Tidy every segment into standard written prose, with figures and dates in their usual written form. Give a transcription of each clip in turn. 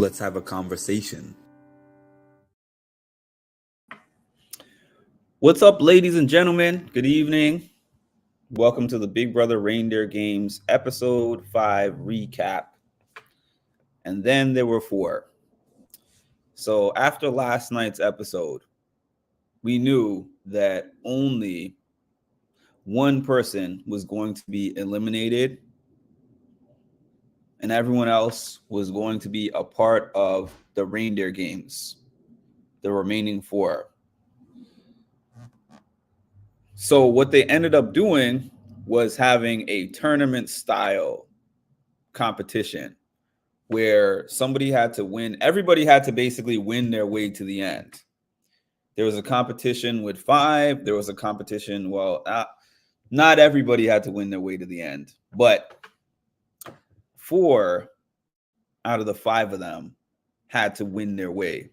Let's have a conversation. What's up, ladies and gentlemen? Good evening. Welcome to the Big Brother Reindeer Games Episode 5 recap. And then there were 4. So after last night's episode, we knew that only one person was going to be eliminated, and everyone else was going to be a part of the Reindeer Games, the remaining 4. So what they ended up doing was having a tournament style competition where somebody had to win. Everybody had to basically win their way to the end. There was a competition with 5. There was a competition. Well, not everybody had to win their way to the end, but 4 out of the 5 of them had to win their way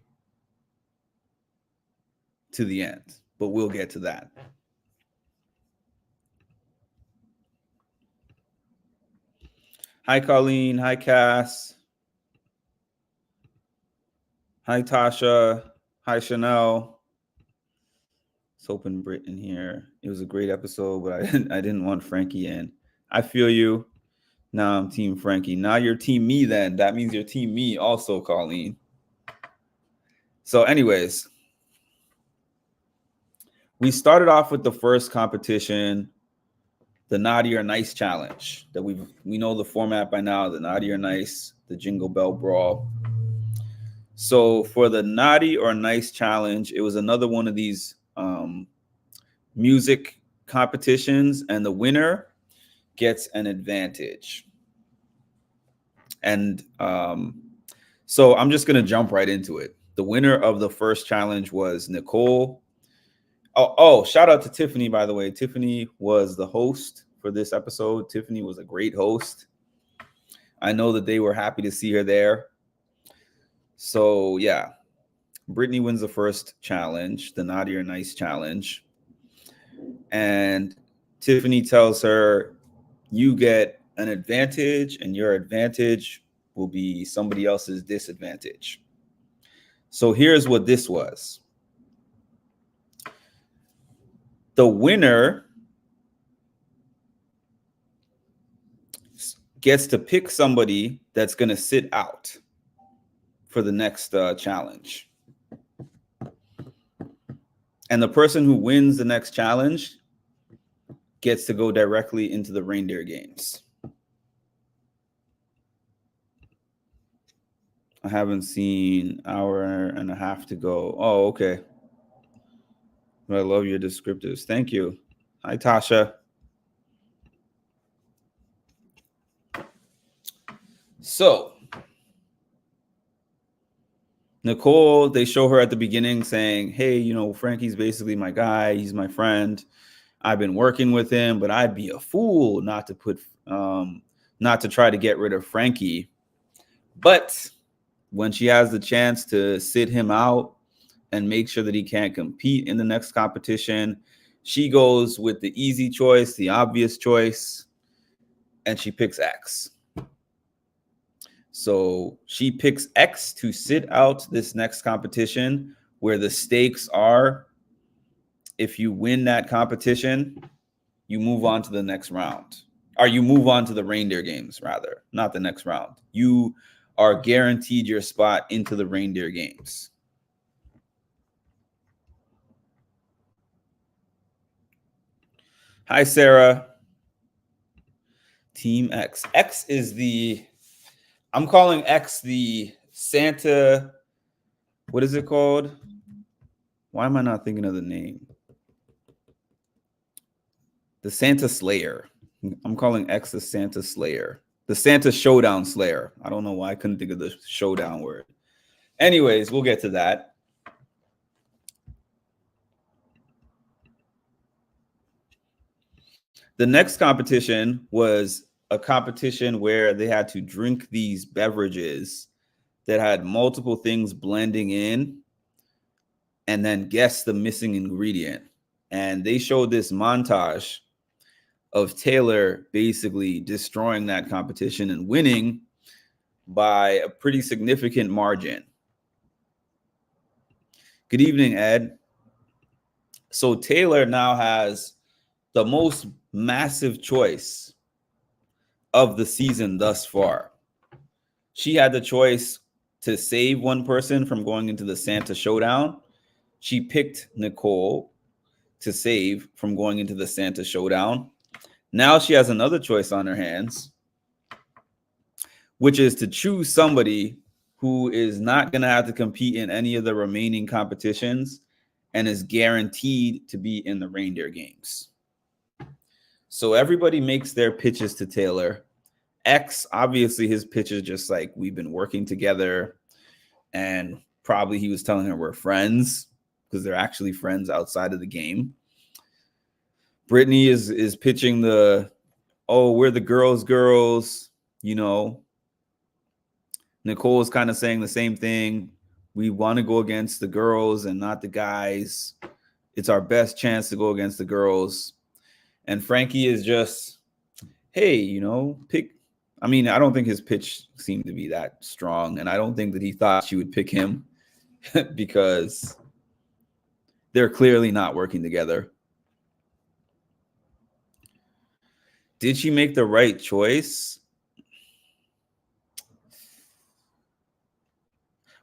to the end. But we'll get to that. Hi, Colleen. Hi, Cass. Hi, Tasha. Hi, Chanel. Let's open Brit in here. It was a great episode, but I didn't want Frankie in. I feel you. Now I'm Team Frankie. Now you're Team me then. That means you're Team me also, Colleen. So anyways, we started off with the first competition, the Naughty or Nice challenge. That we know the format by now, the Naughty or Nice, the Jingle Bell Brawl. So for the Naughty or Nice challenge, it was another one of these music competitions, and the winner gets an advantage. And so I'm just going to jump right into it. The winner of the first challenge was Nicole. Oh, shout out to Tiffany, by the way. Tiffany was the host for this episode. Tiffany was a great host. I know that they were happy to see her there. So, yeah, Brittany wins the first challenge, the Naughty or Nice challenge. And Tiffany tells her, you get an advantage, and your advantage will be somebody else's disadvantage. So here's what this was. The winner gets to pick somebody that's going to sit out for the next challenge. And the person who wins the next challenge gets to go directly into the Reindeer Games. I haven't seen hour and a half to go. Oh, okay. I love your descriptives. Thank you. Hi, Tasha. So, Nicole, they show her at the beginning saying, hey, you know, Frankie's basically my guy. He's my friend. I've been working with him, but I'd be a fool not to try to get rid of Frankie. But when she has the chance to sit him out and make sure that he can't compete in the next competition, she goes with the easy choice, the obvious choice, and she picks X. So she picks X to sit out this next competition, where the stakes are, if you win that competition, you move on to the next round. Or you move on to the Reindeer Games, rather, not the next round. You are guaranteed your spot into the Reindeer Games. Hi, Sarah. Team X. X is I'm calling X the Santa, what is it called? Why am I not thinking of the name? The Santa Slayer. I'm calling X the Santa Slayer. The Santa Showdown Slayer. I don't know why I couldn't think of the showdown word. Anyways, we'll get to that. The next competition was a competition where they had to drink these beverages that had multiple things blending in and then guess the missing ingredient. And they showed this montage of Taylor basically destroying that competition and winning by a pretty significant margin. Good evening, Ed. So Taylor now has the most massive choice of the season thus far. She had the choice to save one person from going into the Santa Showdown. She picked Nicole to save from going into the Santa Showdown. Now she has another choice on her hands, which is to choose somebody who is not going to have to compete in any of the remaining competitions and is guaranteed to be in the reindeer games. So everybody makes their pitches to Taylor. X, obviously his pitch is just like, we've been working together, and probably he was telling her we're friends because they're actually friends outside of the game. Brittany is pitching the, oh, we're the girls, you know. Nicole is kind of saying the same thing. We want to go against the girls and not the guys. It's our best chance to go against the girls. And Frankie is just, hey, you know, pick. I mean, I don't think his pitch seemed to be that strong. And I don't think that he thought she would pick him because they're clearly not working together. Did she make the right choice?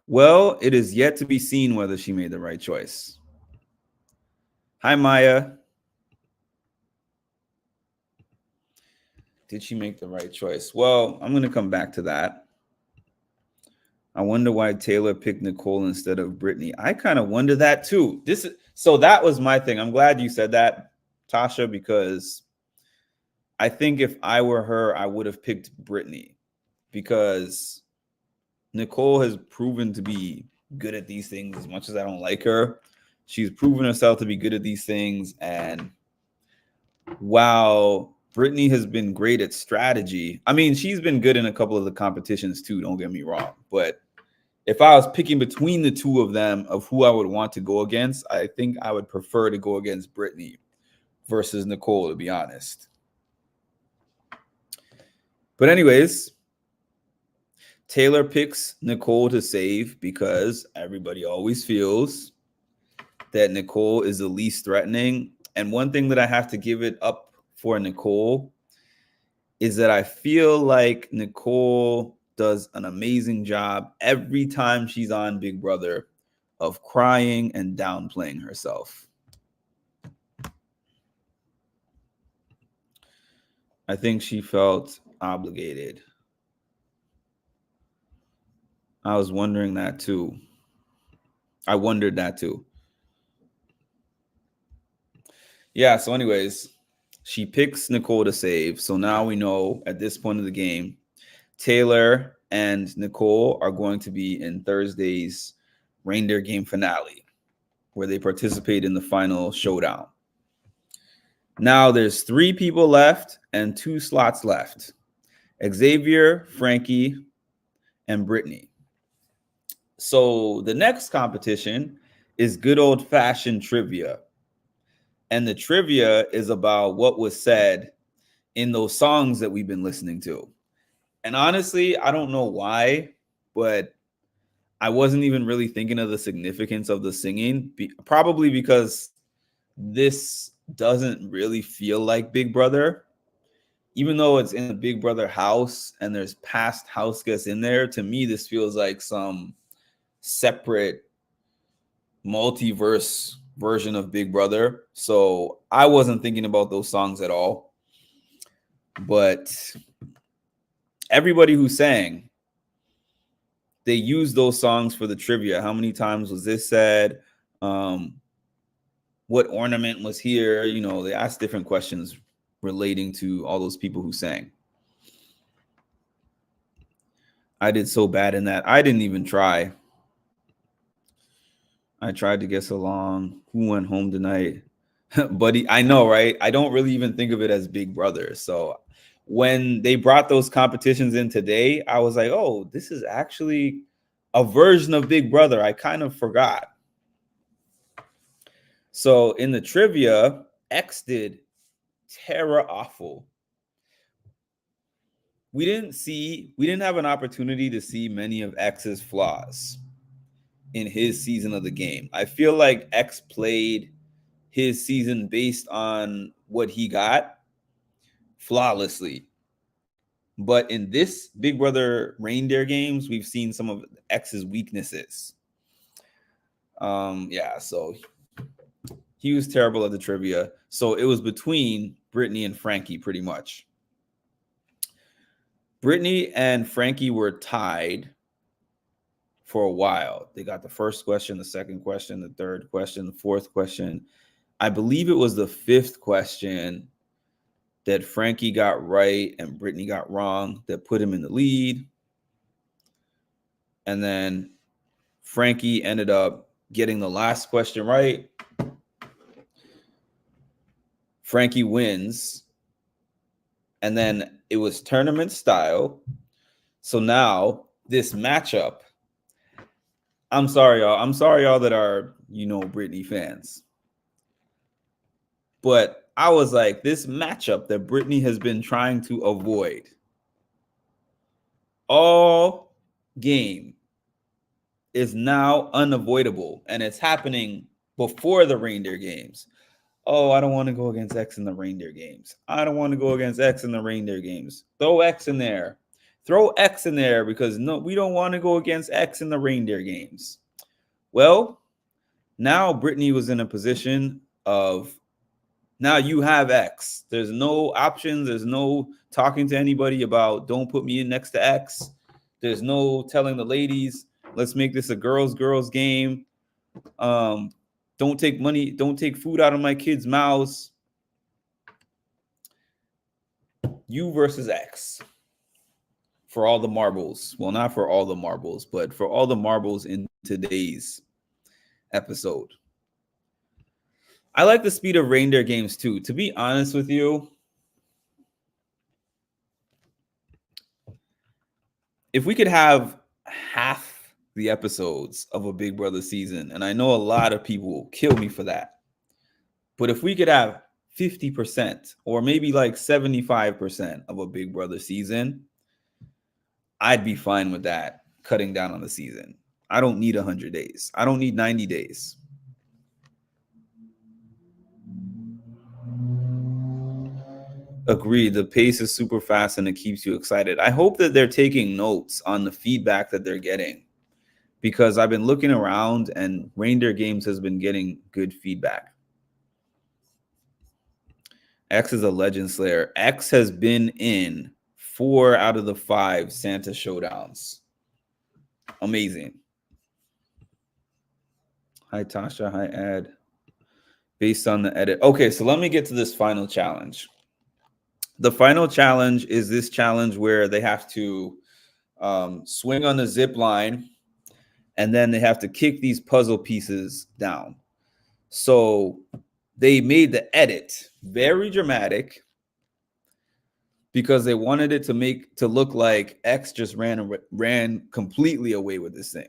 Well, it is yet to be seen whether she made the right choice. Hi, Maya. Did she make the right choice? Well, I'm going to come back to that. I wonder why Taylor picked Nicole instead of Brittany. I kind of wonder that too. So that was my thing. I'm glad you said that, Tasha, because I think if I were her, I would have picked Brittany, because Nicole has proven to be good at these things. As much as I don't like her, she's proven herself to be good at these things. And while Brittany has been great at strategy, I mean, she's been good in a couple of the competitions too, don't get me wrong. But if I was picking between the two of them of who I would want to go against, I think I would prefer to go against Brittany versus Nicole, to be honest. But anyways, Taylor picks Nicole to save because everybody always feels that Nicole is the least threatening. And one thing that I have to give it up for Nicole is that I feel like Nicole does an amazing job every time she's on Big Brother of crying and downplaying herself. I think she felt obligated. I was wondering that too. I wondered that too. Yeah, so anyways, she picks Nicole to save. So now we know at this point of the game, Taylor and Nicole are going to be in Thursday's reindeer game finale, where they participate in the final showdown. Now there's 3 people left and 2 slots left: Xavier, Frankie, and Brittany. So the next competition is good old-fashioned trivia. And the trivia is about what was said in those songs that we've been listening to. And honestly, I don't know why, but I wasn't even really thinking of the significance of the singing, probably because this doesn't really feel like Big Brother. Even though it's in a Big Brother house and there's past house guests in there, to me, this feels like some separate multiverse version of Big Brother. So I wasn't thinking about those songs at all. But everybody who sang, they used those songs for the trivia. How many times was this said? What ornament was here? You know, they asked different questions relating to all those people who sang. I did so bad in that. I didn't even try. I tried to guess along. Who went home tonight? Buddy, I know, right? I don't really even think of it as Big Brother. So when they brought those competitions in today, I was like, oh, this is actually a version of Big Brother. I kind of forgot. So in the trivia, X did terror awful. we didn't have an opportunity to see many of X's flaws in his season of the game. I feel like X played his season based on what he got flawlessly. But in this Big Brother Reindeer games, we've seen some of X's weaknesses. Yeah, so he was terrible at the trivia. So it was between Brittany and Frankie pretty much. Brittany and Frankie were tied for a while. They got the first question, the second question, the third question, the fourth question. I believe it was the fifth question that Frankie got right and Brittany got wrong that put him in the lead. And then Frankie ended up getting the last question right. Frankie wins. And then it was tournament style. So now this matchup, I'm sorry, y'all. I'm sorry, y'all that are, Britney fans. But I was like, this matchup that Britney has been trying to avoid all game is now unavoidable. And it's happening before the reindeer games. Oh, I don't want to go against X in the reindeer games. I don't want to go against X in the reindeer games. Throw X in there. Throw X in there because no, we don't want to go against X in the reindeer games. Well, now Brittany was in a position of now you have X. There's no options. There's no talking to anybody about don't put me in next to X. There's no telling the ladies, let's make this a girls game. Don't take money, don't take food out of my kids' mouths. You versus X for all the marbles. Well, not for all the marbles, but for all the marbles in today's episode. I like the speed of reindeer games too. To be honest with you, if we could have half the episodes of a Big Brother season, and I know a lot of people will kill me for that, but if we could have 50% or maybe like 75% of a Big Brother season, I'd be fine with that, cutting down on the season. I don't need 100 days. I don't need 90 days. Agreed. The pace is super fast and it keeps you excited. I hope that they're taking notes on the feedback that they're getting because I've been looking around and Reindeer Games has been getting good feedback. X is a legend slayer. X has been in 4 out of the 5 Santa showdowns. Amazing. Hi, Tasha. Hi, Ed. Based on the edit. Okay, so let me get to this final challenge. The final challenge is this challenge where they have to swing on the zip line and then they have to kick these puzzle pieces down. So they made the edit very dramatic because they wanted it to look like X just ran completely away with this thing.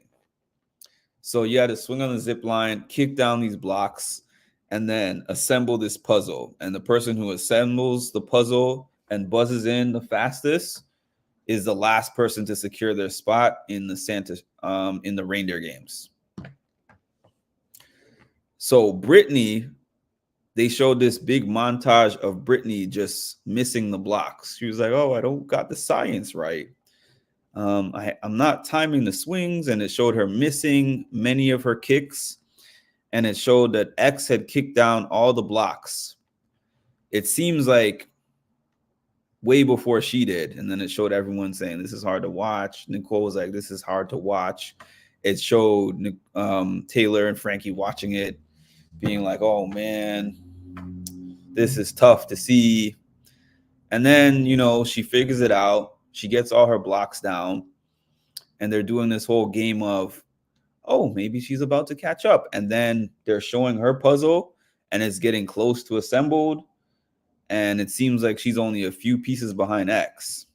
So you had to swing on the zip line, kick down these blocks, and then assemble this puzzle. And the person who assembles the puzzle and buzzes in the fastest is the last person to secure their spot in the reindeer games. So Brittany, they showed this big montage of Brittany just missing the blocks. She was like, "Oh, I don't got the science right. I'm not timing the swings," and it showed her missing many of her kicks, and it showed that X had kicked down all the blocks. It seems like way before she did, and then it showed everyone saying this is hard to watch. Nicole was like, "This is hard to watch." It showed Taylor and Frankie watching it, being like, "Oh man, this is tough to see." And then, she figures it out. She gets all her blocks down. And they're doing this whole game of, oh, maybe she's about to catch up. And then they're showing her puzzle and it's getting close to assembled. And it seems like she's only a few pieces behind X.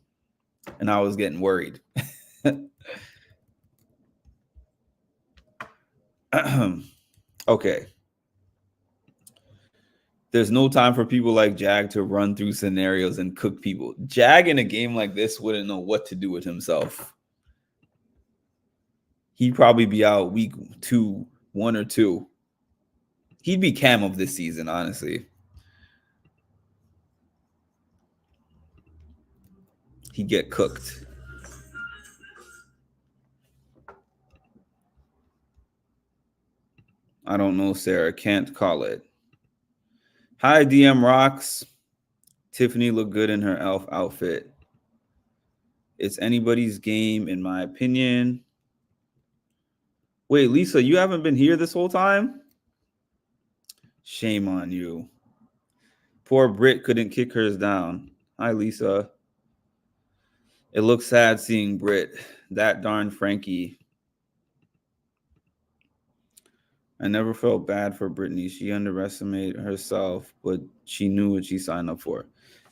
And I was getting worried. Okay. There's no time for people like Jag to run through scenarios and cook people. Jag in a game like this wouldn't know what to do with himself. He'd probably be out week 2, 1 or 2. He'd be Cam of this season, honestly. He'd get cooked. I don't know, Sarah. Can't call it. Hi, DM Rocks. Tiffany looked good in her elf outfit. It's anybody's game, in my opinion. Wait, Lisa, you haven't been here this whole time? Shame on you. Poor Brit couldn't kick hers down. Hi, Lisa. It looks sad seeing Brit. That darn Frankie. I never felt bad for Brittany. She underestimated herself, but she knew what she signed up for.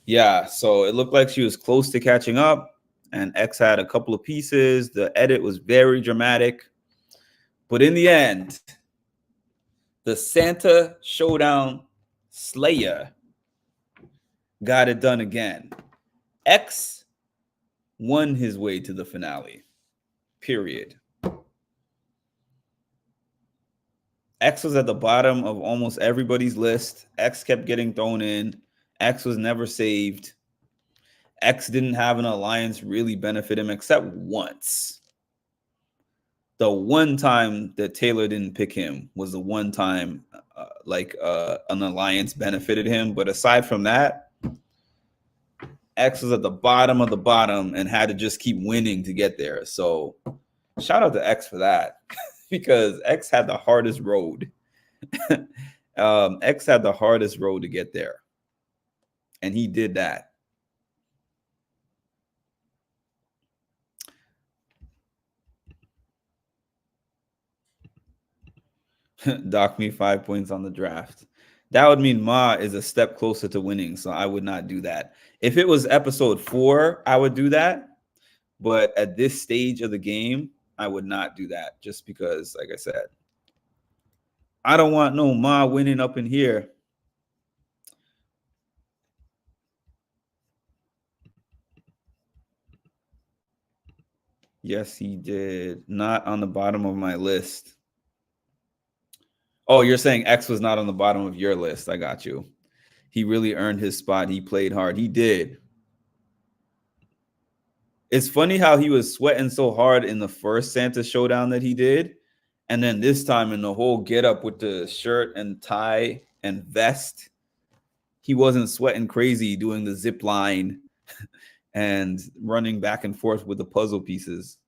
Yeah, so it looked like she was close to catching up, and X had a couple of pieces. The edit was very dramatic. But in the end, the Santa Showdown Slayer got it done again. X won his way to the finale. Period. X was at the bottom of almost everybody's list. X kept getting thrown in. X was never saved. X didn't have an alliance really benefit him except once. The one time that Taylor didn't pick him was the one time an alliance benefited him. But aside from that, X was at the bottom of the bottom and had to just keep winning to get there. So shout out to X for that. Because X had the hardest road. X had the hardest road to get there. And he did that. Dock me 5 points on the draft. That would mean Ma is a step closer to winning, so I would not do that. If it was episode 4, I would do that. But at this stage of the game, I would not do that just because, like I said, I don't want no Ma winning up in here. Yes, he did. Not on the bottom of my list. Oh, you're saying X was not on the bottom of your list. I got you. He really earned his spot. He played hard. He did. It's funny how he was sweating so hard in the first Santa Showdown that he did. And then this time in the whole get up with the shirt and tie and vest, he wasn't sweating crazy doing the zip line and running back and forth with the puzzle pieces.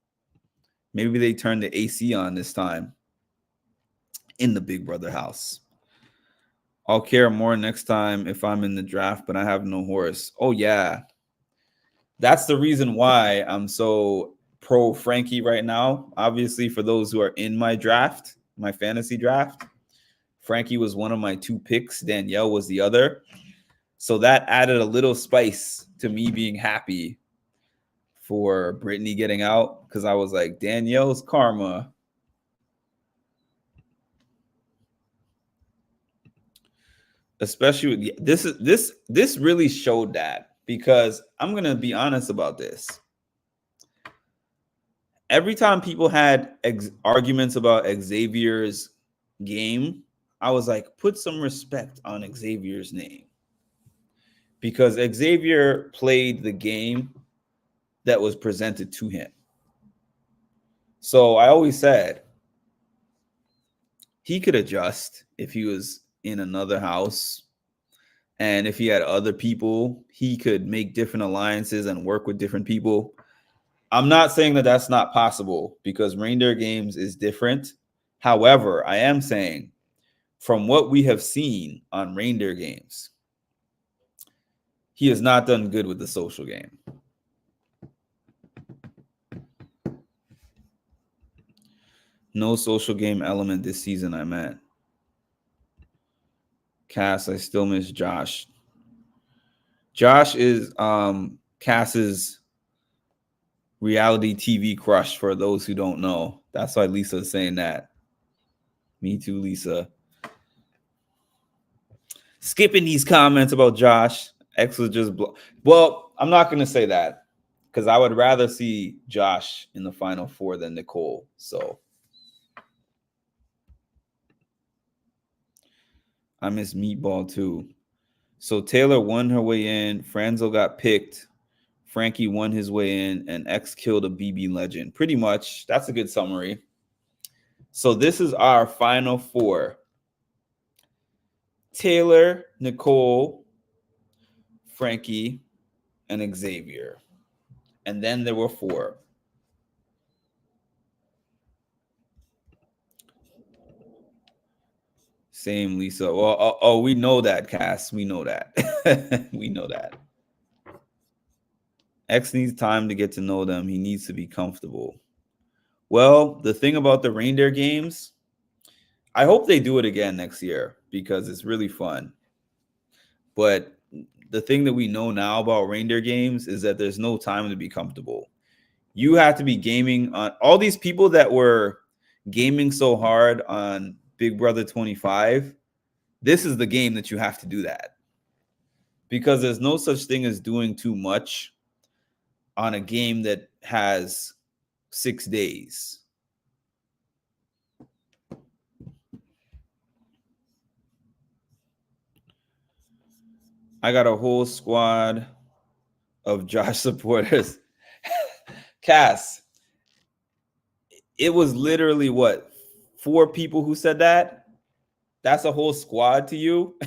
Maybe they turned the AC on this time in the Big Brother house. I'll care more next time if I'm in the draft, but I have no horse. Oh, yeah. That's the reason why I'm so pro Frankie right now. Obviously, for those who are in my draft, my fantasy draft, Frankie was one of my 2 picks. Danielle was the other. So that added a little spice to me being happy for Brittany getting out because I was like, Danielle's karma. Especially this really showed that. Because I'm going to be honest about this. Every time people had arguments about Xavier's game, I was like, put some respect on Xavier's name. Because Xavier played the game that was presented to him. So I always said he could adjust if he was in another house. And if he had other people, he could make different alliances and work with different people. I'm not saying that that's not possible because Reindeer Games is different. However, I am saying from what we have seen on Reindeer Games, he has not done good with the social game. No social game element this season, I meant. Cass, I still miss Josh. Josh is Cass's reality TV crush for those who don't know. That's why Lisa's saying that. Me too, Lisa. skipping these comments about Josh. X was just well, I'm not gonna say that because I would rather see Josh in the final four than Nicole. So I miss Meatball too. So Taylor won her way in. Franzo got picked. Frankie won his way in, and X killed a BB legend. Pretty much, that's a good summary. So this is our final four: Taylor, Nicole, Frankie, and Xavier. And then there were four. Same, Lisa. Well, oh, we know that, Cass. We know that. We know that. X needs time to get to know them. He needs to be comfortable. Well, the thing about the reindeer games, I hope they do it again next year because it's really fun. But the thing that we know now about reindeer games is that there's no time to be comfortable. You have to be gaming on all these people that were gaming so hard on Big Brother 25. This is the game that you have to do that because there's no such thing as doing too much on a game that has 6 days. I got a whole squad of Josh supporters. Cass, it was literally what, 4 people who said that? That's a whole squad to you?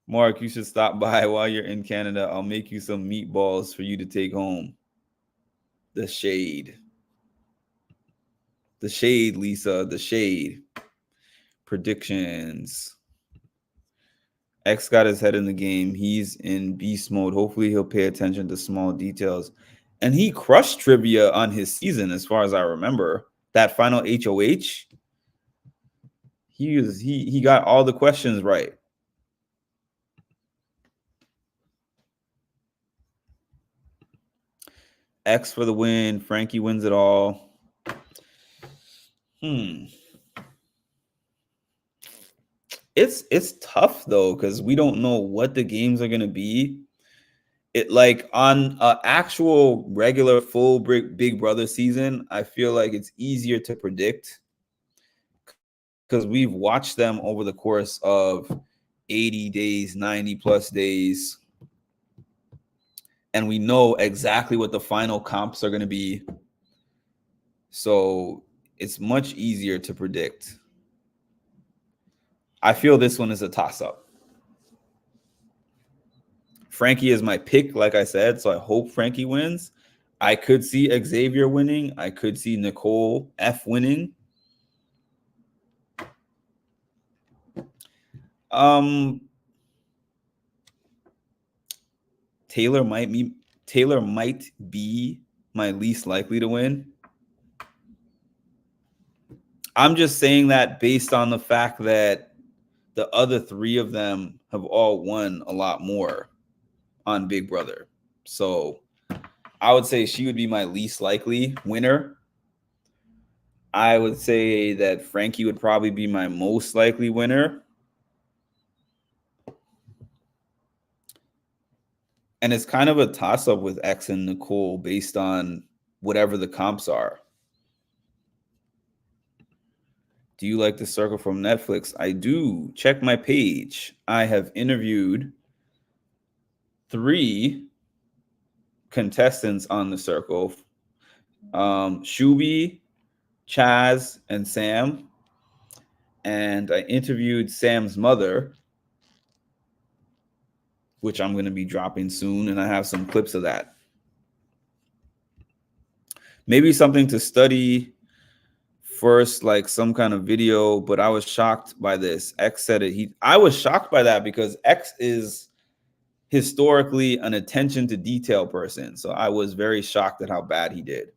Mark, you should stop by while you're in Canada. I'll make you some meatballs for you to take home. The shade. The shade, Lisa. The shade. Predictions. X got his head in the game. He's in beast mode. Hopefully he'll pay attention to small details. And he crushed trivia on his season, as far as I remember. That final HOH, he got all the questions right. X for the win. Frankie wins it all. It's tough though because we don't know what the games are gonna be. It like on an actual regular full Big Brother season, I feel like it's easier to predict because we've watched them over the course of 80 days, 90 plus days, and we know exactly what the final comps are going to be. So it's much easier to predict. I feel this one is a toss-up. Frankie is my pick, like I said, so I hope Frankie wins. I could see Xavier winning. I could see Nicole F winning. Taylor might be my least likely to win. I'm just saying that based on the fact that the other 3 of them have all won a lot more on Big Brother. So I would say she would be my least likely winner. I would say that Frankie would probably be my most likely winner. And it's kind of a toss-up with X and Nicole based on whatever the comps are. Do you like The Circle from Netflix? I do. Check my page. I have interviewed 3 contestants on The Circle. Shuby, Chaz, and Sam. And I interviewed Sam's mother, which I'm going to be dropping soon. And I have some clips of that. Maybe something to study first, like some kind of video, but I was shocked by this. X said it. I was shocked by that because X is historically an attention to detail person. So I was very shocked at how bad he did.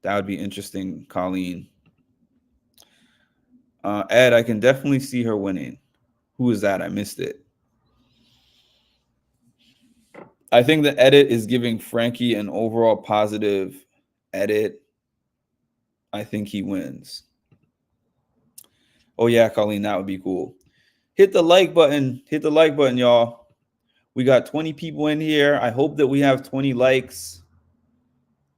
That would be interesting, Colleen. Ed, I can definitely see her winning. Who is that? I missed it. I think the edit is giving Frankie an overall positive edit. I think he wins. Oh yeah, Colleen, that would be cool. Hit the like button. Hit the like button, y'all. We got 20 people in here. I hope that we have 20 likes.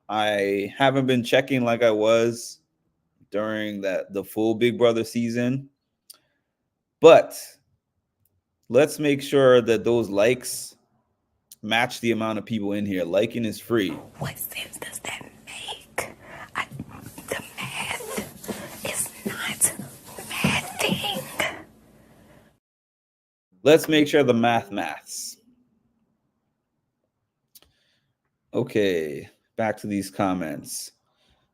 I haven't been checking like I was during the full Big Brother season. But let's make sure that those likes match the amount of people in here. Liking is free. What sense does that make? The math is not mathing. Let's make sure the maths. Okay, back to these comments.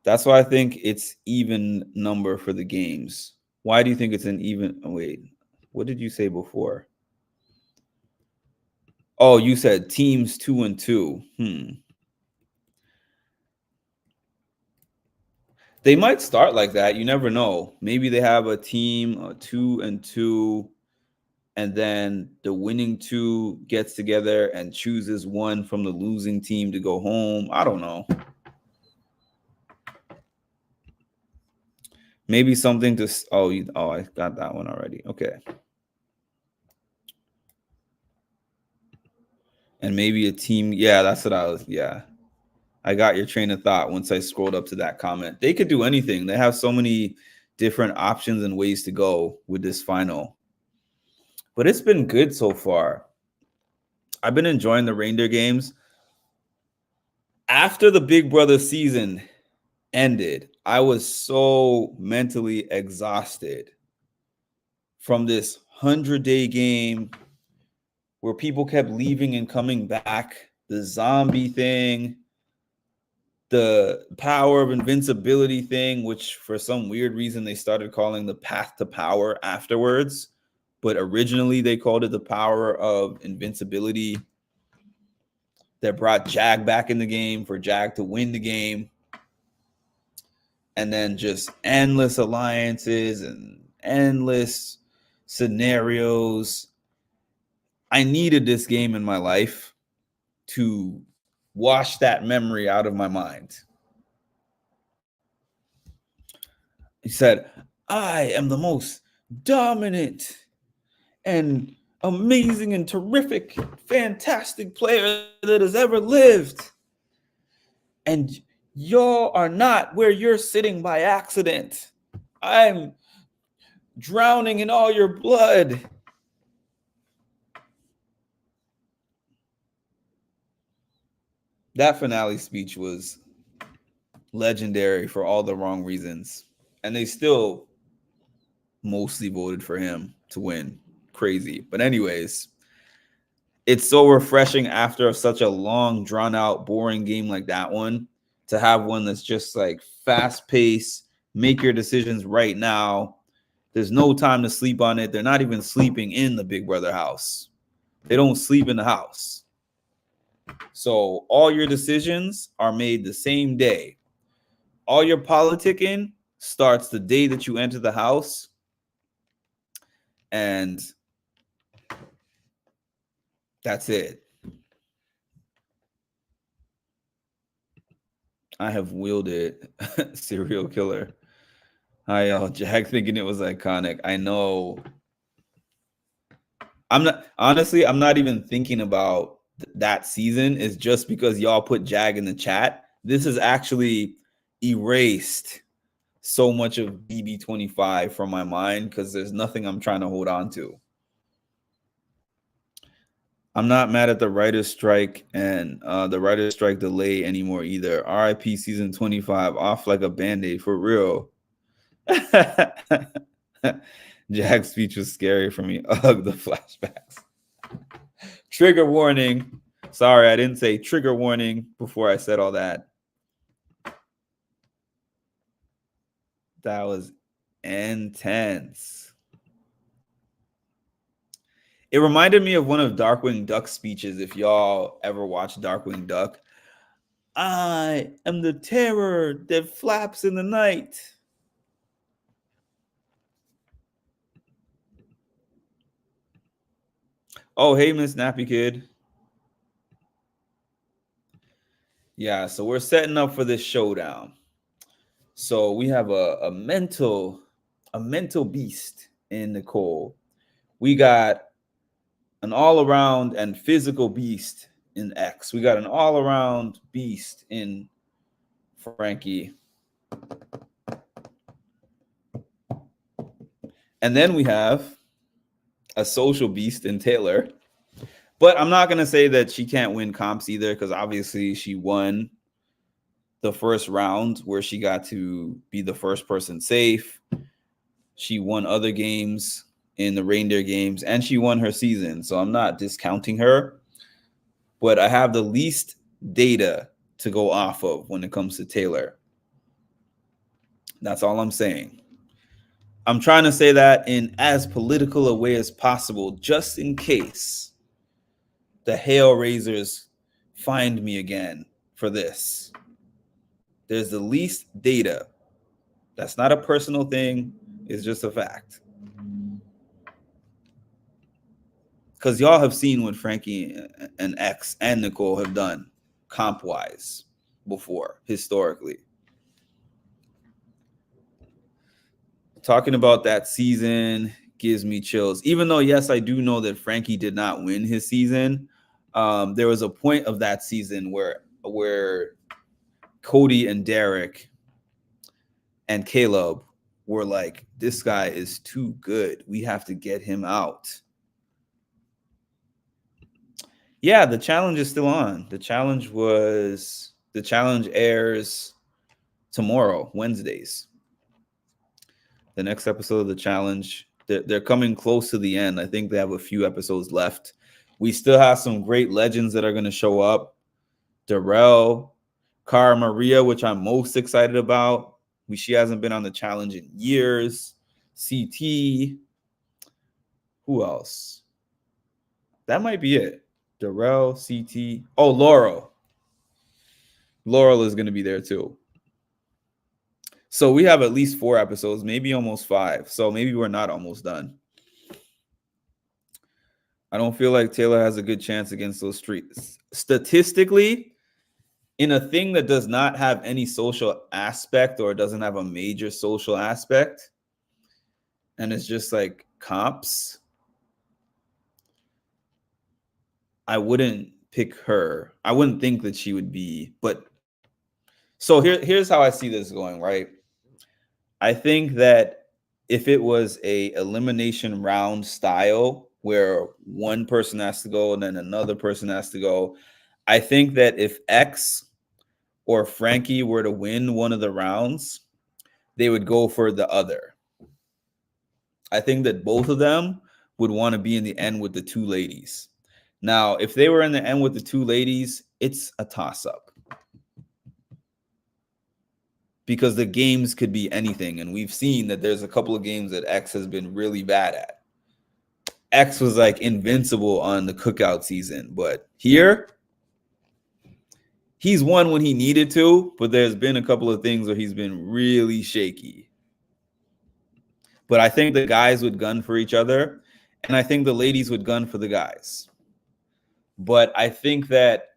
That's why I think it's even number for the games. Why do you think it's an even? Oh, wait, what did you say before? Oh, you said teams 2 and 2. They might start like that. You never know. Maybe they have a team 2 and 2, and then the winning 2 gets together and chooses one from the losing team to go home. I don't know. Maybe something to. I got that one already. Okay. And maybe a team. Yeah, that's what I was. Yeah. I got your train of thought once I scrolled up to that comment. They could do anything. They have so many different options and ways to go with this final. But it's been good so far. I've been enjoying the reindeer games. After the Big Brother season ended, I was so mentally exhausted from this 100-day game where people kept leaving and coming back, the zombie thing, the power of invincibility thing, which for some weird reason they started calling the path to power afterwards. But originally they called it the power of invincibility, that brought Jag back in the game for Jag to win the game. And then just endless alliances and endless scenarios. I needed this game in my life to wash that memory out of my mind. He said, I am the most dominant and amazing and terrific, fantastic player that has ever lived. And y'all are not where you're sitting by accident. I'm drowning in all your blood. That finale speech was legendary for all the wrong reasons. And they still mostly voted for him to win. Crazy. But anyways, it's so refreshing after such a long, drawn out, boring game like that one to have one that's just like fast paced, make your decisions right now. There's no time to sleep on it. They're not even sleeping in the Big Brother house. They don't sleep in the house. So all your decisions are made the same day. All your politicking starts the day that you enter the house. And that's it. I have wielded serial killer. Hi, y'all. Jag thinking it was iconic. I know. I'm not even thinking about that season. It's just because y'all put Jag in the chat. This has actually erased so much of BB25 from my mind because there's nothing I'm trying to hold on to. I'm not mad at the writer's strike and the writer's strike delay anymore either. RIP season 25 off like a band-aid for real. Jag's speech was scary for me. Ugh, the flashbacks. Trigger warning. Sorry, I didn't say trigger warning before I said all that. That was intense. It reminded me of one of Darkwing Duck's speeches. If y'all ever watch Darkwing Duck, I am the terror that flaps in the night. Oh, hey, Miss Nappy Kid. Yeah, so we're setting up for this showdown. So we have a mental a mental beast in Nicole. We got an all-around and physical beast in X. We got an all-around beast in Frankie. And then we have a social beast in Taylor. But I'm not going to say that she can't win comps either, because obviously she won the first round where she got to be the first person safe. She won other games in the reindeer games, and she won her season. So I'm not discounting her, but I have the least data to go off of when it comes to Taylor. That's all I'm saying. I'm trying to say that in as political a way as possible, just in case the hail raisers find me again for this. There's the least data. That's not a personal thing. It's just a fact. Because y'all have seen what Frankie and X and Nicole have done comp-wise before, historically. Talking about that season gives me chills. Even though, yes, I do know that Frankie did not win his season. There was a point of that season where Cody and Derek and Caleb were like, this guy is too good. We have to get him out. Yeah, the challenge is still on. The challenge airs tomorrow, Wednesdays. The next episode of the challenge, they're coming close to the end. I think they have a few episodes left. We still have some great legends that are going to show up. Darrell, Cara Maria, which I'm most excited about. She hasn't been on the challenge in years. CT. Who else? That might be it. Darrell, CT. Oh, Laurel. Laurel is going to be there too. So we have at least 4 episodes, maybe almost 5. So maybe we're not almost done. I don't feel like Taylor has a good chance against those streets. Statistically, in a thing that does not have any social aspect or doesn't have a major social aspect, and it's just like comps, I wouldn't pick her. I wouldn't think that she would be, but so here's how I see this going, right? I think that if it was a elimination round style where one person has to go and then another person has to go, I think that if X or Frankie were to win one of the rounds, they would go for the other. I think that both of them would want to be in the end with the 2 ladies. Now, if they were in the end with the 2 ladies, it's a toss-up. Because the games could be anything. And we've seen that there's a couple of games that X has been really bad at. X was like invincible on the cookout season. But here, he's won when he needed to. But there's been a couple of things where he's been really shaky. But I think the guys would gun for each other. And I think the ladies would gun for the guys. But I think that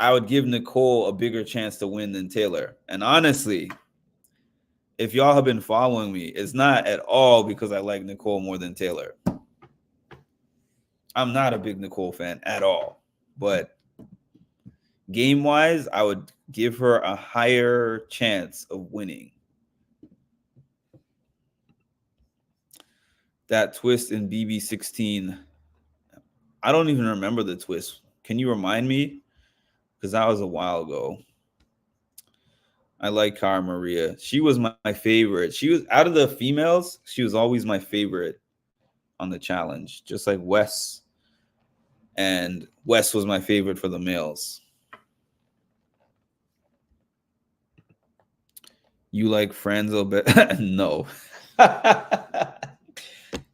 I would give Nicole a bigger chance to win than Taylor. And honestly, if y'all have been following me, it's not at all because I like Nicole more than Taylor. I'm not a big Nicole fan at all. But game-wise, I would give her a higher chance of winning. That twist in BB16, I don't even remember the twist. Can you remind me? Because that was a while ago. I like Cara Maria. She was my favorite. She was, out of the females, she was always my favorite on the challenge. Just like Wes. And Wes was my favorite for the males. You like Franzo better? No.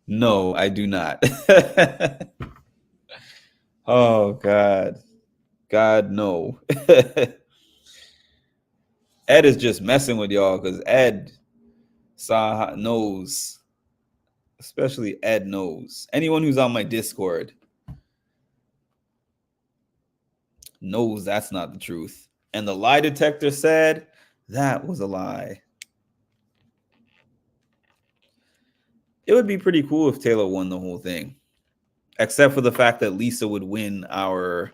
No, I do not. Oh, God. God, no. Ed is just messing with y'all because Ed knows, especially Ed knows. Anyone who's on my Discord knows that's not the truth. And the lie detector said that was a lie. It would be pretty cool if Taylor won the whole thing, except for the fact that Lisa would win our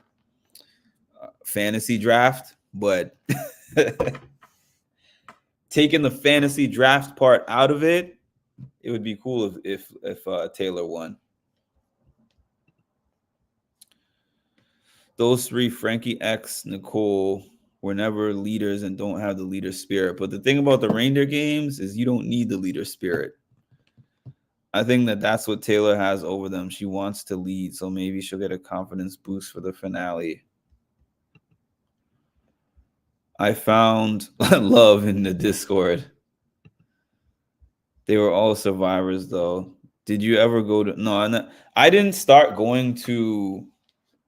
fantasy draft. But taking the fantasy draft part out of it, it would be cool if Taylor won. Those three, Frankie X, Nicole, were never leaders and don't have the leader spirit. But the thing about the reindeer games is you don't need the leader spirit. I think that that's what Taylor has over them. She wants to lead, so maybe she'll get a confidence boost for the finale. I found love in the Discord. They were all survivors, though. Did you ever go to? No, I didn't start going to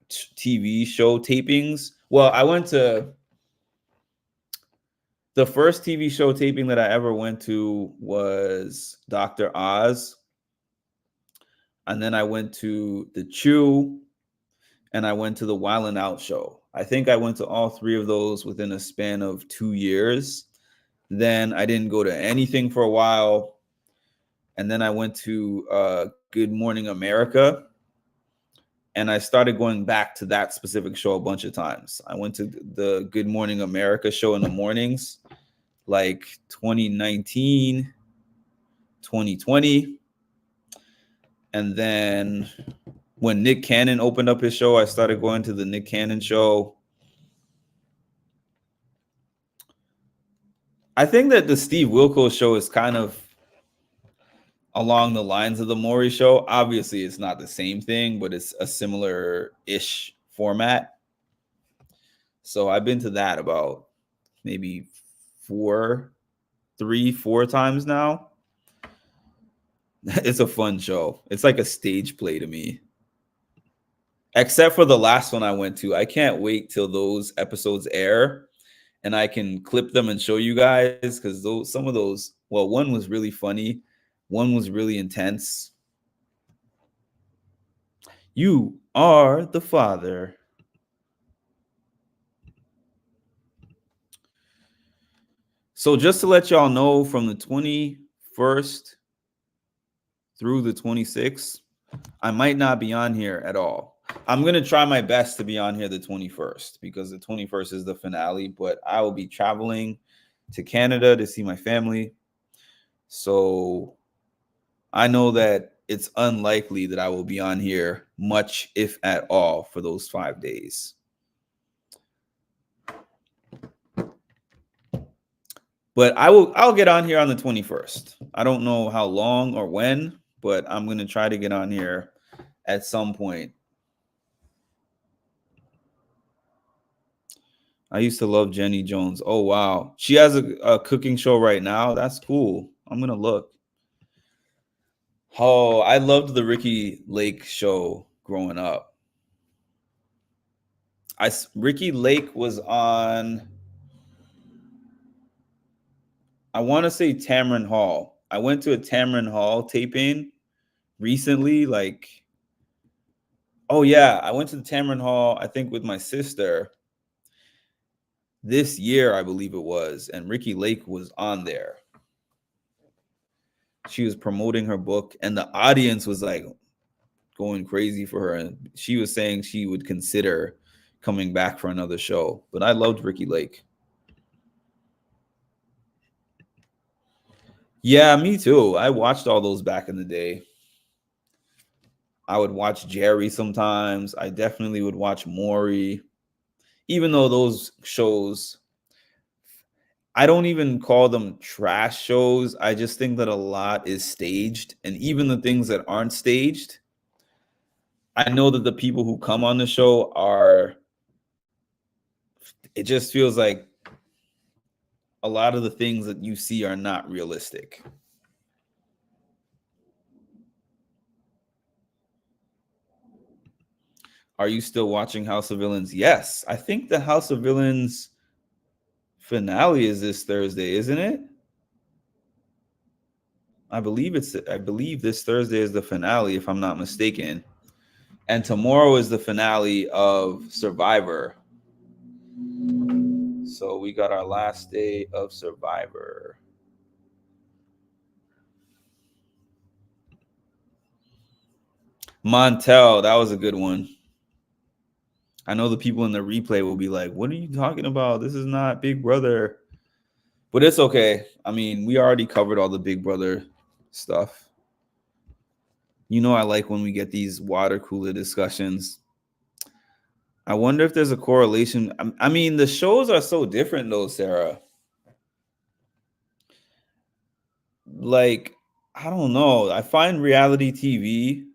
TV show tapings. Well, I went to the first TV show taping that I ever went to was Dr. Oz. And then I went to the Chew and I went to the Wild 'N Out show. I think I went to all three of those within a span of 2 years. Then I didn't go to anything for a while. And then I went to Good Morning America. And I started going back to that specific show a bunch of times. I went to the Good Morning America show in the mornings, like 2019, 2020. And then when Nick Cannon opened up his show, I started going to the Nick Cannon show. I think that the Steve Wilkos show is kind of along the lines of the Maury show. Obviously, it's not the same thing, but it's a similar-ish format. So I've been to that about maybe 4 times now. It's a fun show. It's like a stage play to me. Except for the last one I went to. I can't wait till those episodes air and I can clip them and show you guys, because some of those, well, one was really funny. One was really intense. You are the father. So just to let y'all know, from the 21st through the 26th, I might not be on here at all. I'm going to try my best to be on here the 21st, because the 21st is the finale, but I will be traveling to Canada to see my family. So I know that it's unlikely that I will be on here much, if at all, for those 5 days. But I'll get on here on the 21st. I don't know how long or when, but I'm going to try to get on here at some point. I used to love Jenny Jones. Oh, wow. She has a cooking show right now. That's cool. I'm going to look. Oh, I loved the Ricky Lake show growing up. Ricky Lake was on, I want to say Tamron Hall. I went to a Tamron Hall taping recently. Oh yeah, I went to the Tamron Hall, I think with my sister this year, I believe it was, and Ricky Lake was on there. She was promoting her book, and the audience was like going crazy for her, and she was saying she would consider coming back for another show. But I loved Ricky Lake. Yeah, me too. I watched all those back in the day. I would watch Jerry sometimes. I definitely would watch Maury. Even though those shows, I don't even call them trash shows. I just think that a lot is staged. And even the things that aren't staged, I know that the people who come on the show it just feels like a lot of the things that you see are not realistic. Are you still watching House of Villains? Yes. I think the House of Villains finale is this Thursday, isn't it? I believe this Thursday is the finale, if I'm not mistaken. And tomorrow is the finale of Survivor. So we got our last day of Survivor. Montel, that was a good one. I know the people in the replay will be like, "What are you talking about? This is not Big Brother." But it's okay. I mean, we already covered all the Big Brother stuff. You know, I like when we get these water cooler discussions. I wonder if there's a correlation. I mean, the shows are so different, though, Sarah. Like, I don't know. I find reality TV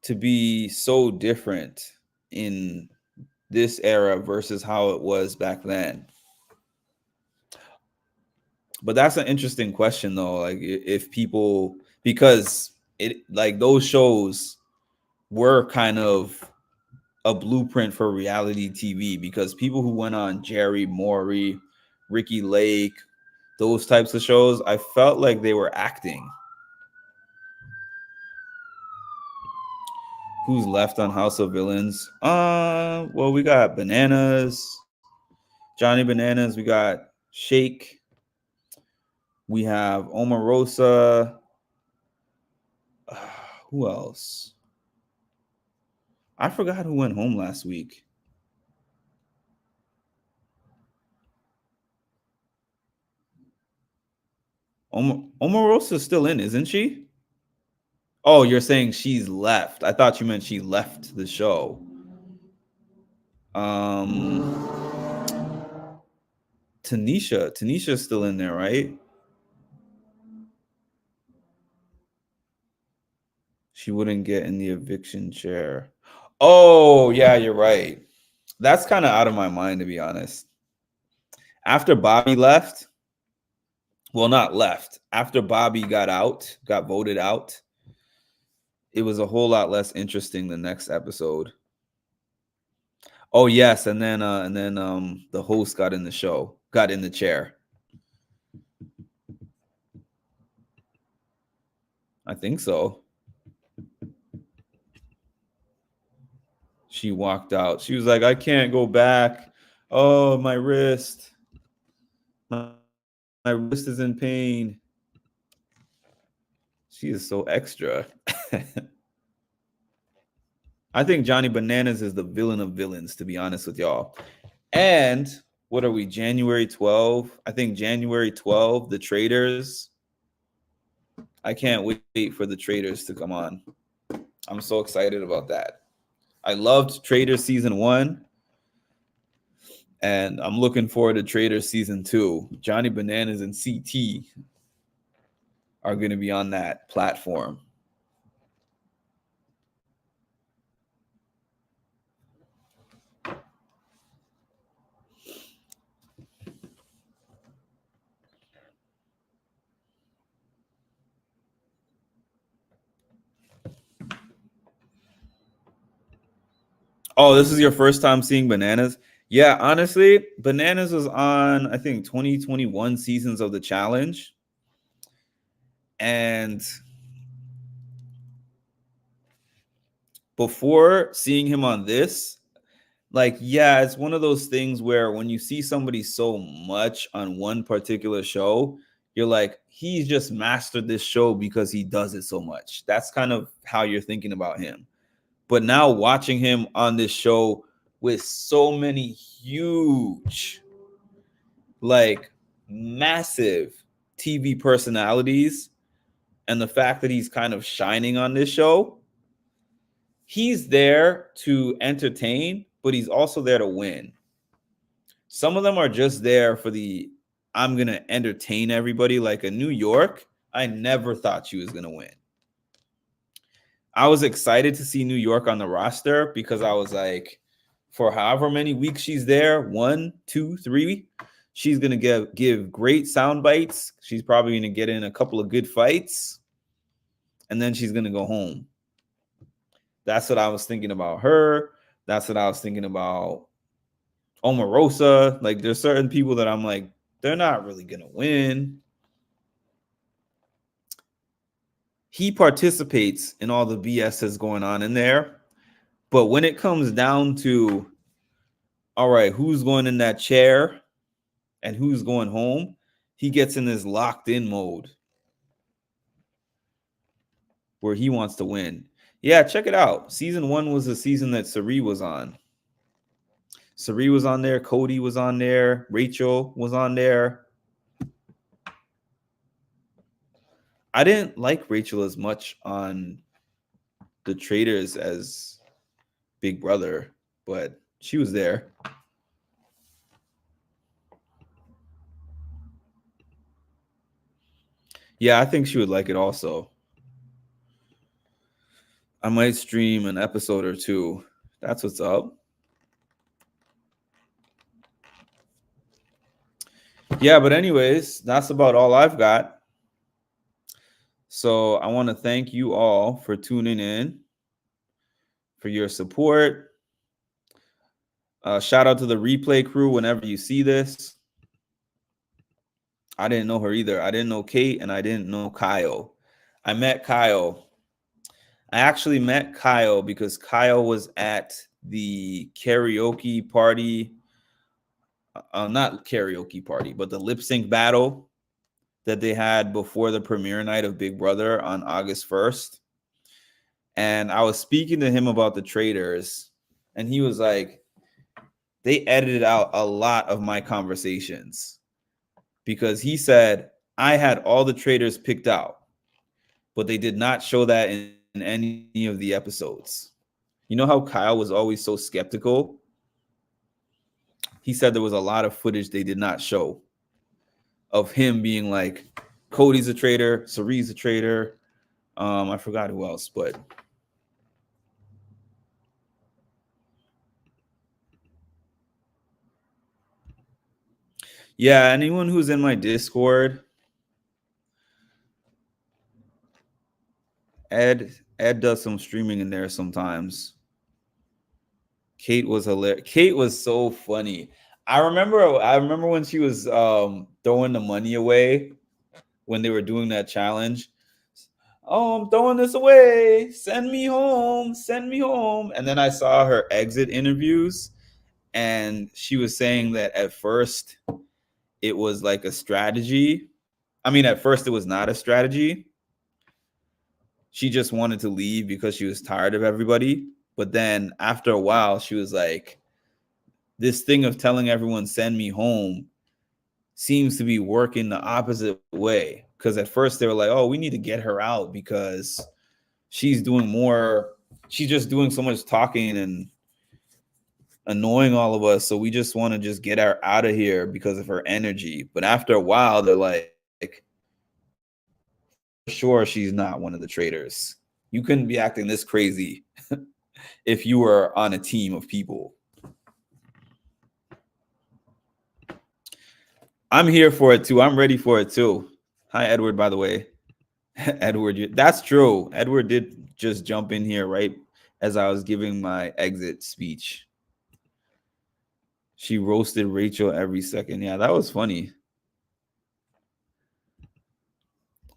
to be so different in this era versus how it was back then. But that's an interesting question, though. Like, if people, because it, like, those shows were kind of a blueprint for reality TV, because people who went on Jerry Morey, Ricky Lake, those types of shows, I felt like they were acting. Who's left on House of Villains? Well, we got Bananas, Johnny Bananas. We got Shake. We have Omarosa. Who else? I forgot who went home last week. Omarosa's still in, isn't she? Oh, you're saying she's left. I thought you meant she left the show. Um, Tanisha's still in there, right? She wouldn't get in the eviction chair. Oh, yeah, you're right. That's kind of out of my mind, to be honest. After Bobby left, well, not left. After Bobby got voted out, it was a whole lot less interesting the next episode. Oh yes, and then the host got in the chair. I think so. She walked out. She was like, "I can't go back. Oh, my wrist. My wrist is in pain." She is so extra. I think Johnny Bananas is the villain of villains, to be honest with y'all. And what are we, January 12? I think January 12, the Traders. I can't wait for the Traders to come on. I'm so excited about that. I loved Traders season 1, and I'm looking forward to Traders season 2. Johnny Bananas and CT are going to be on that platform. Oh, this is your first time seeing Bananas? Yeah, honestly, Bananas was on, I think, 2021 seasons of the challenge. And before seeing him on this, like, yeah, it's one of those things where when you see somebody so much on one particular show, you're like, he's just mastered this show because he does it so much. That's kind of how you're thinking about him. But now watching him on this show with so many huge, like massive TV personalities, and the fact that he's kind of shining on this show, he's there to entertain, but he's also there to win. Some of them are just there for the I'm going to entertain everybody, like a New York. I never thought she was going to win. I was excited to see New York on the roster because I was like, for however many weeks she's there, 1, 2, 3, she's going to give great sound bites. She's probably going to get in a couple of good fights, and then she's going to go home. That's what I was thinking about her. That's what I was thinking about Omarosa. Like, there's certain people that I'm like, they're not really going to win. He participates in all the BS that's going on in there. But when it comes down to, all right, who's going in that chair and who's going home, he gets in this locked in mode where he wants to win. Yeah, check it out. Season 1 was the season that Sari was on. Sari was on there. Cody was on there. Rachel was on there. I didn't like Rachel as much on the Traders as Big Brother, but she was there. Yeah, I think she would like it also. I might stream an episode or two. That's what's up. Yeah, but anyways, that's about all I've got. So I want to thank you all for tuning in, for your support. Shout out to the replay crew whenever you see this. I didn't know her either. I didn't know Kate and I didn't know Kyle. I met Kyle. I actually met Kyle because Kyle was at the karaoke party. Not karaoke party, but the lip sync battle that they had before the premiere night of Big Brother on August 1st. And I was speaking to him about the Traders, and he was like, they edited out a lot of my conversations because he said I had all the Traders picked out, but they did not show that in any of the episodes. You know how Kyle was always so skeptical? He said there was a lot of footage they did not show of him being like, Cody's a traitor, Sari's a traitor. I forgot who else, but yeah, anyone who's in my Discord, Ed does some streaming in there sometimes. Kate was hilarious. Kate was so funny. I remember when she was throwing the money away when they were doing that challenge. Oh, I'm throwing this away. Send me home. Send me home. And then I saw her exit interviews, and she was saying that at first it was like a strategy. I mean, at first it was not a strategy. She just wanted to leave because she was tired of everybody. But then after a while, she was like, this thing of telling everyone send me home seems to be working the opposite way. Because at first they were like, oh, we need to get her out because she's just doing so much talking and annoying all of us. So we just want to just get her out of here because of her energy. But after a while, they're like, sure, she's not one of the traitors. You couldn't be acting this crazy if you were on a team of people. I'm here for it too. I'm ready for it too. Hi, Edward, by the way. Edward, that's true. Edward did just jump in here right as I was giving my exit speech. She roasted Rachel every second. Yeah, that was funny.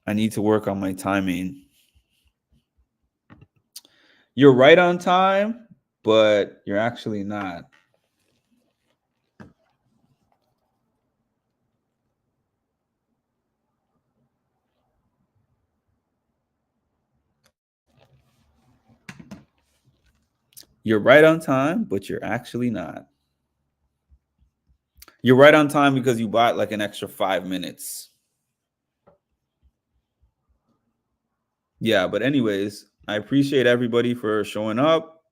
I need to work on my timing. You're right on time, but you're actually not. You're right on time, but you're actually not. You're right on time because you bought like an extra 5 minutes. Yeah, but anyways, I appreciate everybody for showing up.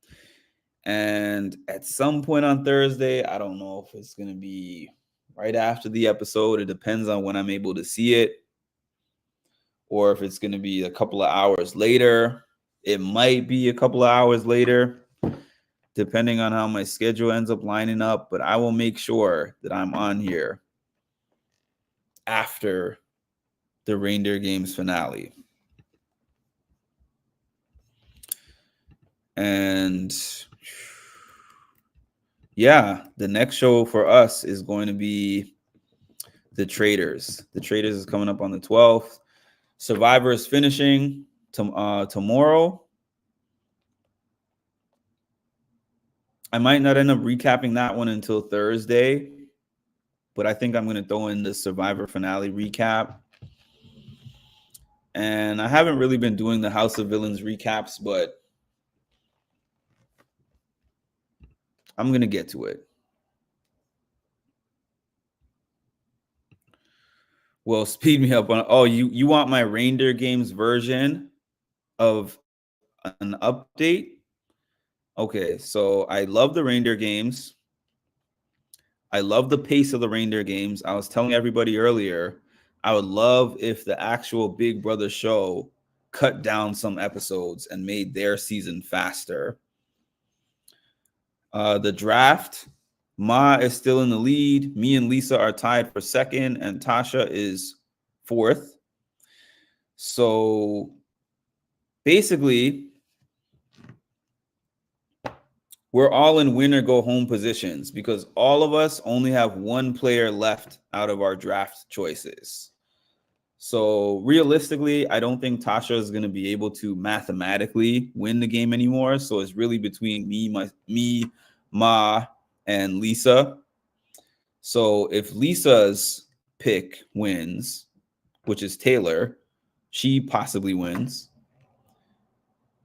And at some point on Thursday, I don't know if it's going to be right after the episode. It depends on when I'm able to see it, or if it's going to be a couple of hours later. It might be a couple of hours later, depending on how my schedule ends up lining up. But I will make sure that I'm on here after the Reindeer Games finale. And yeah, the next show for us is going to be The Traders. The Traders is coming up on the 12th. Survivor is finishing tomorrow. I might not end up recapping that one until Thursday, but I think I'm going to throw in the Survivor finale recap. And I haven't really been doing the House of Villains recaps, but I'm gonna get to it. Well, speed me up on. Oh, you want my reindeer games version of an update? Okay, so I love the reindeer games. I love the pace of the reindeer games. I was telling everybody earlier, I would love if the actual Big Brother show cut down some episodes and made their season faster. The draft, Ma is still in the lead. Me and Lisa are tied for second, and Tasha is fourth. So basically, we're all in win or go home positions because all of us only have one player left out of our draft choices. So realistically, I don't think Tasha is going to be able to mathematically win the game anymore. So it's really between me, Ma, and Lisa. So if Lisa's pick wins, which is Taylor, she possibly wins.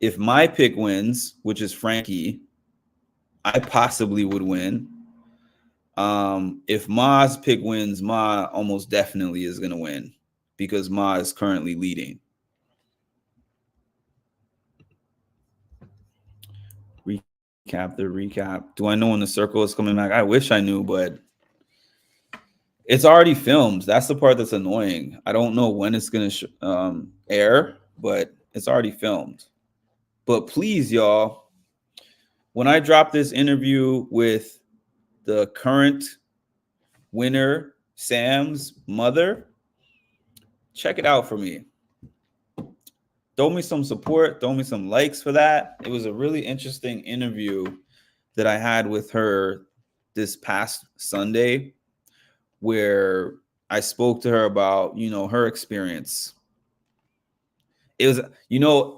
If my pick wins, which is Frankie, I possibly would win. If Ma's pick wins, Ma almost definitely is going to win because Ma is currently leading. Recap the recap. Do I know when the circle is coming back? I wish I knew, but it's already filmed. That's the part that's annoying. I don't know when it's going to air, but it's already filmed. But please, y'all, when I drop this interview with the current winner, Sam's mother, check it out for me. Throw me some support, throw me some likes for that. It was a really interesting interview that I had with her this past Sunday where I spoke to her about, her experience. It was,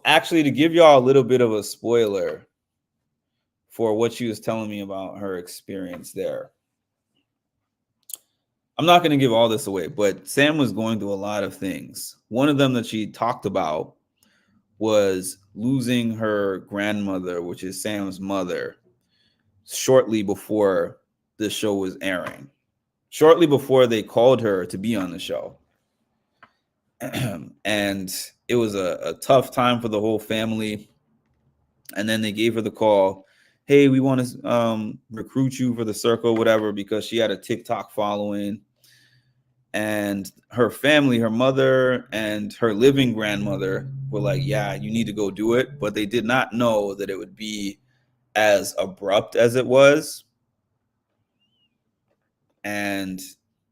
actually to give y'all a little bit of a spoiler for what she was telling me about her experience there. I'm not going to give all this away, but Sam was going through a lot of things. One of them that she talked about was losing her grandmother, which is Sam's mother, shortly before the show was airing, shortly before they called her to be on the show. And it was a tough time for the whole family. And then they gave her the call, hey, we want to recruit you for the circle, whatever, because she had a TikTok following. And her family, her mother and her living grandmother were like, yeah, you need to go do it. But they did not know that it would be as abrupt as it was. And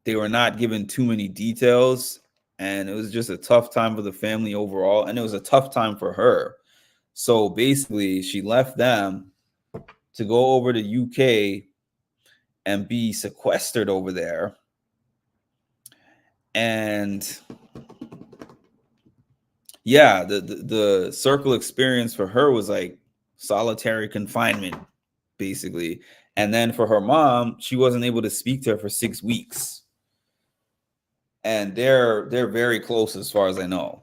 they were not given too many details. And it was just a tough time for the family overall. And it was a tough time for her. So basically, she left them to go over to UK and be sequestered over there. And yeah, the circle experience for her was like solitary confinement, basically. And then for her mom, she wasn't able to speak to her for 6 weeks. And they're very close as far as I know.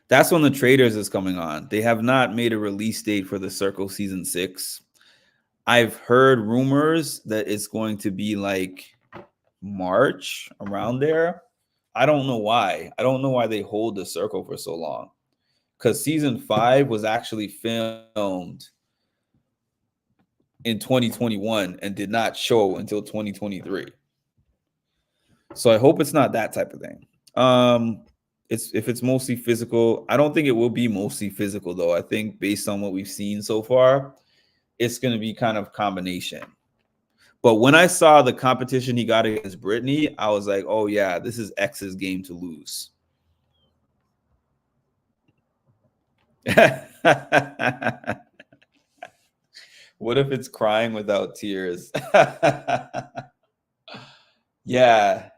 That's when the Traders is coming on. They have not made a release date for the Circle season 6. I've heard rumors that it's going to be like March, around there. I don't know why. I don't know why they hold the Circle for so long. Because season 5 was actually filmed in 2021 and did not show until 2023. So I hope it's not that type of thing. If it's mostly physical, I don't think it will be mostly physical though. I think based on what we've seen so far, it's going to be kind of combination. But when I saw the competition he got against Brittany, I was like, oh yeah, this is X's game to lose. What if it's crying without tears? Yeah.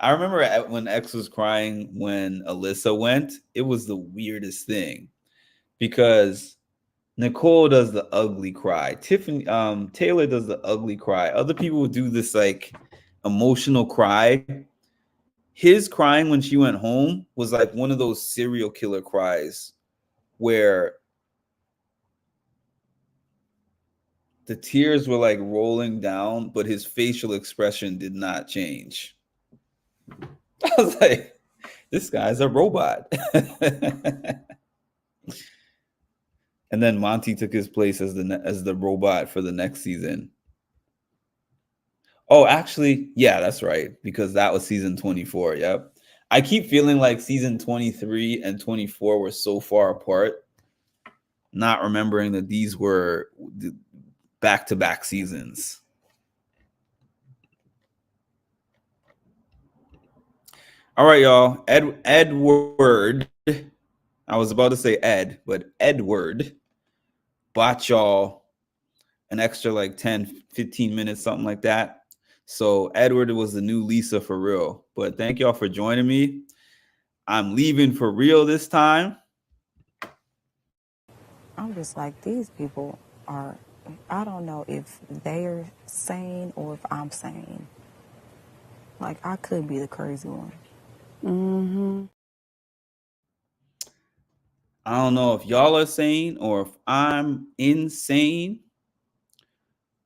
I remember when X was crying when Alyssa went, it was the weirdest thing because Nicole does the ugly cry. Taylor does the ugly cry. Other people would do this like emotional cry. His crying when she went home was like one of those serial killer cries where the tears were like rolling down, but his facial expression did not change. I was like, this guy's a robot. And then Monty took his place as the robot for the next season. Oh, actually, yeah, that's right, because that was season 24. Yep. I keep feeling like season 23 and 24 were so far apart, not remembering that these were back-to-back seasons. All right, y'all. Edward. I was about to say Ed, but Edward bought y'all an extra like 10, 15 minutes, something like that. So Edward was the new Lisa for real. But thank y'all for joining me. I'm leaving for real this time. I'm just like, these people are, I don't know if they're sane or if I'm sane. Like, I could be the crazy one. Mm-hmm. I don't know if y'all are sane or if I'm insane,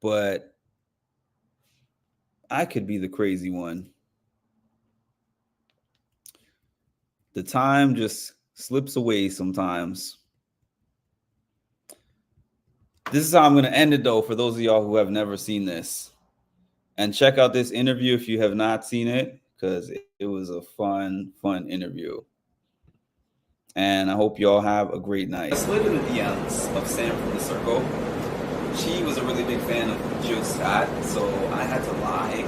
but I could be the crazy one. The time just slips away sometimes. This is how I'm going to end it, though, for those of y'all who have never seen this. And check out this interview if you have not seen it, because it was a fun interview. And I hope y'all have a great night. I slid in the DMs of Sam from the Circle. She was a really big fan of Jill Scott, so I had to lie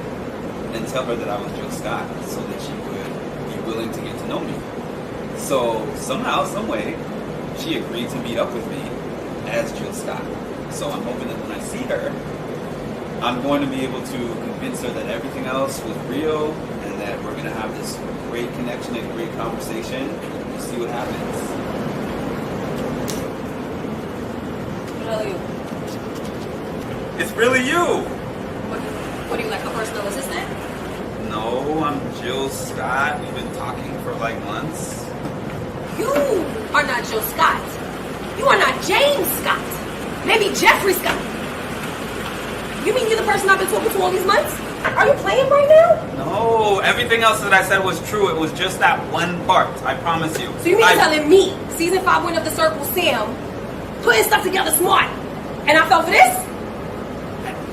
and tell her that I was Jill Scott so that she would be willing to get to know me. So somehow, some way, she agreed to meet up with me as Jill Scott. So I'm hoping that when I see her, I'm going to be able to convince her that everything else was real and that we're going to have this great connection and great conversation. We'll see what happens. What are you? It's really you! What are you, like a personal assistant? No, I'm Jill Scott. We've been talking for like months. You are not Jill Scott. You are not James Scott. Maybe Jeffrey Scott. You mean you're the person I've been talking to all these months? Are you playing right now? No, everything else that I said was true. It was just that one part. I promise you. So you mean telling me, season 5 winner of the Circle, Sam, putting stuff together smart, and I fell for this?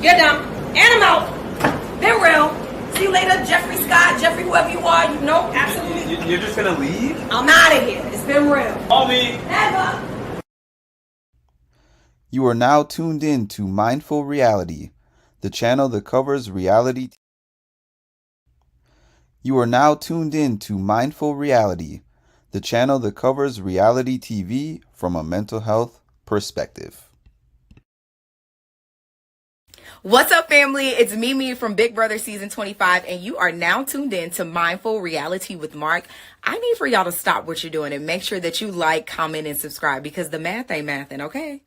You're dumb. And I'm out. Been real. See you later, Jeffrey Scott, Jeffrey, whoever you are. You know, absolutely. You're just gonna leave? I'm out of here. It's been real. Call me. Never. You are now tuned in to Mindful Reality, the channel that covers reality. You are now tuned in to Mindful Reality, the channel that covers reality TV from a mental health perspective. What's up, family? It's Mimi from Big Brother Season 25, and you are now tuned in to Mindful Reality with Mark. I need for y'all to stop what you're doing and make sure that you like, comment, and subscribe because the math ain't mathin', okay?